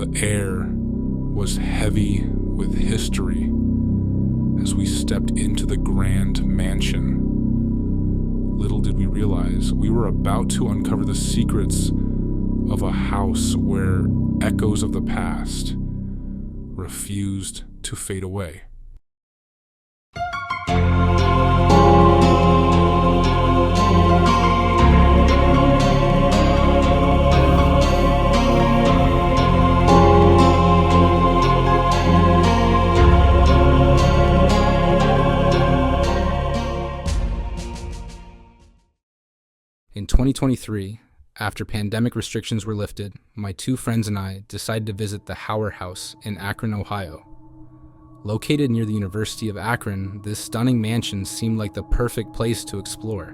The air was heavy with history as we stepped into the grand mansion. Little did we realize we were about to uncover the secrets of a house where echoes of the past refused to fade away. In 2023, after pandemic restrictions were lifted, my two friends and I decided to visit the Hauer House in Akron, Ohio. Located near the University of Akron, this stunning mansion seemed like the perfect place to explore.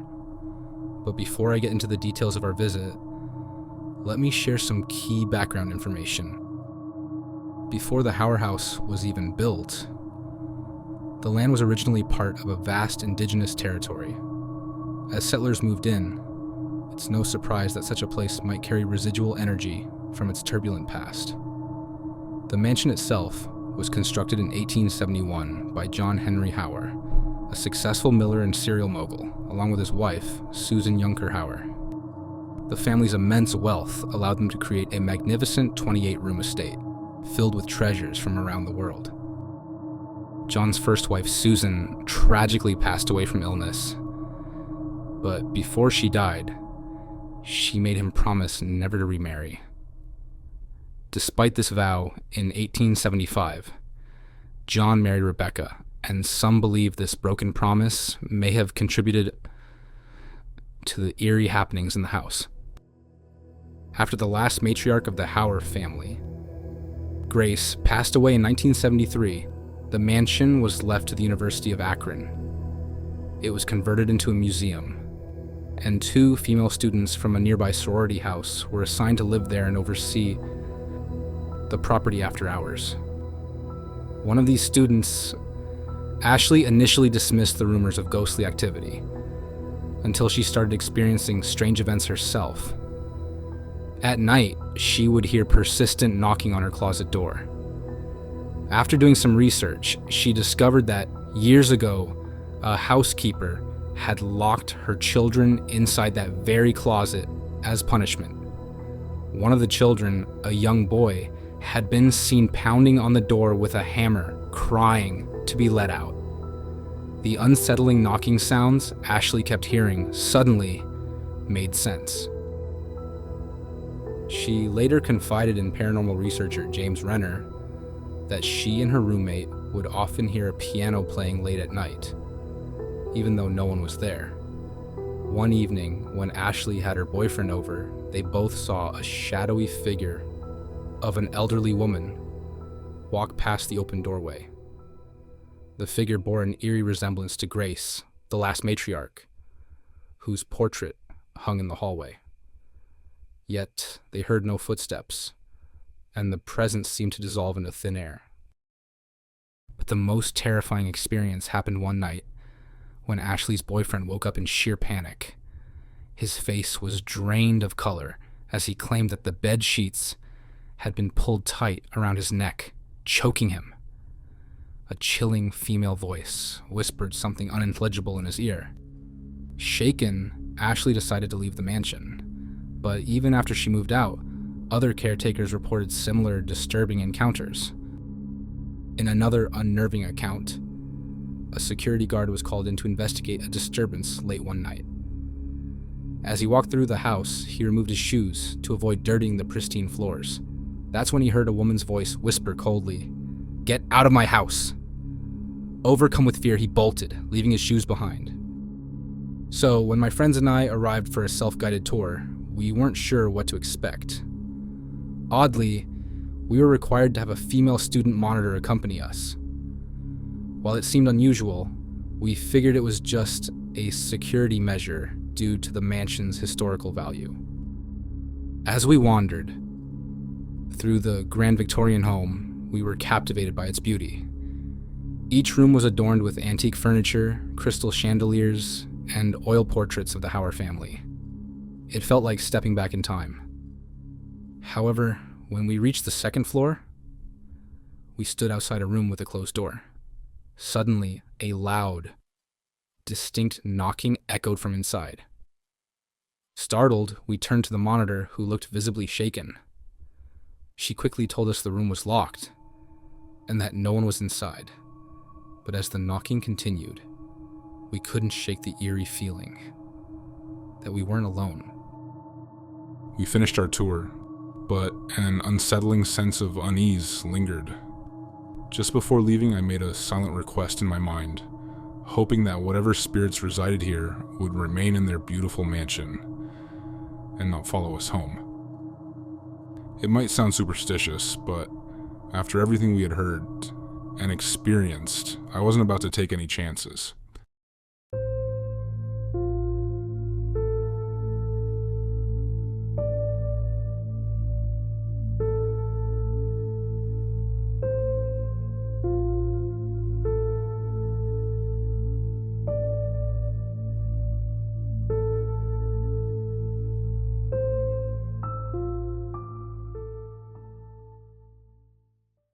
But before I get into the details of our visit, let me share some key background information. Before the Hauer House was even built, the land was originally part of a vast indigenous territory. As settlers moved in, it's no surprise that such a place might carry residual energy from its turbulent past. The mansion itself was constructed in 1871 by John Henry Hauer, a successful miller and cereal mogul, along with his wife, Susan Junker Hauer. The family's immense wealth allowed them to create a magnificent 28-room estate, filled with treasures from around the world. John's first wife, Susan, tragically passed away from illness, but before she died, she made him promise never to remarry. Despite this vow, in 1875, John married Rebecca, and some believe this broken promise may have contributed to the eerie happenings in the house. After the last matriarch of the Hauer family, Grace, passed away in 1973, the mansion was left to the University of Akron. It was converted into a museum, and two female students from a nearby sorority house were assigned to live there and oversee the property after hours. One of these students, Ashley, initially dismissed the rumors of ghostly activity until she started experiencing strange events herself. At night, she would hear persistent knocking on her closet door. After doing some research, she discovered that years ago, a housekeeper had locked her children inside that very closet as punishment. One of the children, a young boy, had been seen pounding on the door with a hammer, crying to be let out. The unsettling knocking sounds Ashley kept hearing suddenly made sense. She later confided in paranormal researcher James Renner that she and her roommate would often hear a piano playing late at night, even though no one was there. One evening, when Ashley had her boyfriend over, they both saw a shadowy figure of an elderly woman walk past the open doorway. The figure bore an eerie resemblance to Grace, the last matriarch, whose portrait hung in the hallway. Yet they heard no footsteps, and the presence seemed to dissolve into thin air. But the most terrifying experience happened one night when Ashley's boyfriend woke up in sheer panic. His face was drained of color as he claimed that the bed sheets had been pulled tight around his neck, choking him. A chilling female voice whispered something unintelligible in his ear. Shaken, Ashley decided to leave the mansion, but even after she moved out, other caretakers reported similar disturbing encounters. In another unnerving account, a security guard was called in to investigate a disturbance late one night. As he walked through the house, he removed his shoes to avoid dirtying the pristine floors. That's when he heard a woman's voice whisper coldly, "Get out of my house!" Overcome with fear, he bolted, leaving his shoes behind. So, when my friends and I arrived for a self-guided tour, we weren't sure what to expect. Oddly, we were required to have a female student monitor accompany us. While it seemed unusual, we figured it was just a security measure due to the mansion's historical value. As we wandered through the Grand Victorian home, we were captivated by its beauty. Each room was adorned with antique furniture, crystal chandeliers, and oil portraits of the Hauer family. It felt like stepping back in time. However, When we reached the second floor, we stood outside a room with a closed door. Suddenly, a loud, distinct knocking echoed from inside. Startled, we turned to the monitor, who looked visibly shaken. She quickly told us the room was locked and that no one was inside. But as the knocking continued, we couldn't shake the eerie feeling that we weren't alone. We finished our tour, but an unsettling sense of unease lingered. Just before leaving, I made a silent request in my mind, hoping that whatever spirits resided here would remain in their beautiful mansion and not follow us home. It might sound superstitious, but after everything we had heard and experienced, I wasn't about to take any chances.